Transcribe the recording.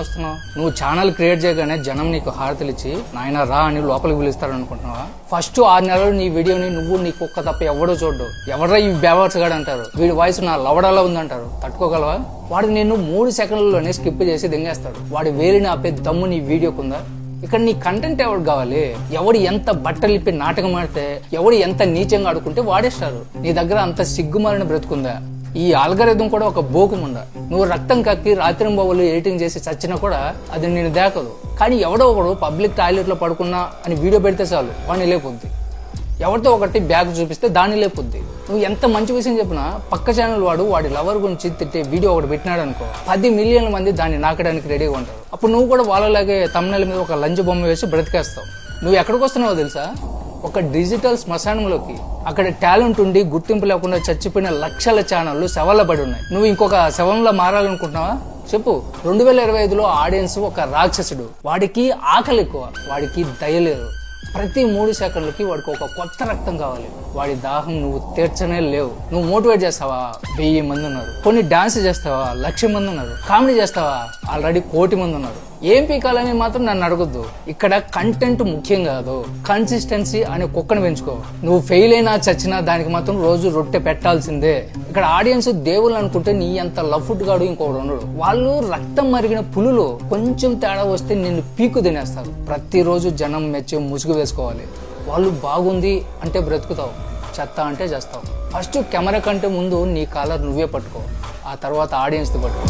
చూస్తున్నావు? నువ్వు channel create చేయగానే జనం నీకు హారతలు ఇచ్చి నాయన రా అని లోపలికి పిలుస్తాడు అనుకుంటున్నావా? ఫస్ట్ 6 నెలలు నీ వీడియోని నువ్వు నీ కుక్క తప్ప ఎవడో చూడ్డు. ఎవడ్రా ఈ బేవర్స్ గాడు అంటారు. వీడి వాయిస్ నా లవడాలా ఉందంటారు. తట్టుకోగలవా? వాడు నిన్ను 3 సెకండ్లలోనే స్కిప్ చేసి దింగేస్తాడు. వాడి వేలిని ఆపే దమ్ము నీ వీడియోకుందా? ఇక్కడ నీ కంటెంట్ ఎవడు కావాలి? ఎవడు ఎంత బట్టలిప్పి నాటకం ఆడితే, ఎవడు ఎంత నీచంగా ఆడుకుంటే వాడేస్తారు. నీ దగ్గర అంత సిగ్గుమారిన బ్రతుకుందా? ఈ ఆల్గరిథం కూడా ఒక బోకుముందా. నువ్వు రక్తం కక్కి రాత్రింబవళ్ళు ఎడిటింగ్ చేసి చచ్చినా కూడా అది నేను దేకదు. కానీ ఎవడో ఒకడు పబ్లిక్ టాయిలెట్ లో పడుకున్నా అని వీడియో పెడితే చాలు వాడిని లేపుద్ది. ఎవరితో ఒకటి బ్యాగ్ చూపిస్తే దాన్ని లేపుద్ది. నువ్వు ఎంత మంచి విషయం చెప్పినా పక్క ఛానల్ వాడి లవర్ గురించి తిట్టే వీడియో ఒకటి పెట్టినాడు అనుకో, 10 మిలియన్ల మంది దాన్ని నాకడానికి రెడీగా ఉంటారు. అప్పుడు నువ్వు కూడా వాళ్ళలాగే తమ్ముళ్ళ మీద ఒక లంచ్ బొమ్మ వేసి బ్రతికేస్తావు. నువ్వు ఎక్కడికి వస్తున్నావో తెలుసా? ఒక డిజిటల్ శ్మశానంలోకి. అక్కడ టాలెంట్ ఉండి గుర్తింపు లేకుండా చచ్చిపోయిన లక్షల ఛానళ్లు శవాల పడి ఉన్నాయి. నువ్వు ఇంకొక శవంలో మారాలనుకుంటున్నావా? చెప్పు. 2025లో ఆడియన్స్ ఒక రాక్షసుడు. వాడికి ఆకలి ఎక్కువ, వాడికి దయ లేదు. ప్రతి 3 సెకండ్లకి వాడికి ఒక కొత్త రక్తం కావాలి. వాడి దాహం నువ్వు తీర్చనే లేవు. నువ్వు మోటివేట్ చేస్తావా? 1000 మంది ఉన్నారు. కొన్ని డాన్స్ చేస్తావా? 1,00,000 మంది ఉన్నారు. కామెడీ చేస్తావా? ఆల్రెడీ 1,00,00,000 మంది ఉన్నారు. ఏం పీకాలని మాత్రం నన్ను అడగొద్దు. ఇక్కడ కంటెంట్ ముఖ్యం కాదు, కన్సిస్టెన్సీ అనే కుక్కను పెంచుకో. నువ్వు ఫెయిల్ అయినా చచ్చినా దానికి మాత్రం రోజు రొట్టె పెట్టాల్సిందే. ఇక్కడ ఆడియన్స్ దేవుళ్ళు అనుకుంటే నీ అంత లఫ్ట్ గాడు ఇంకొకడు ఉండడు. వాళ్ళు రక్తం మరిగిన పులులు. కొంచెం తేడా వస్తే నిన్ను పీకు తినేస్తారు. ప్రతిరోజు జనం మెచ్చి ముసుగు వేసుకోవాలి. వాళ్ళు బాగుంది అంటే బ్రతుకుతావు, చెత్త అంటే చేస్తావు. ఫస్ట్ కెమెరా కంటే ముందు నీ కాలర్ నువ్వే పట్టుకో, ఆ తర్వాత ఆడియన్స్ది పట్టుకో.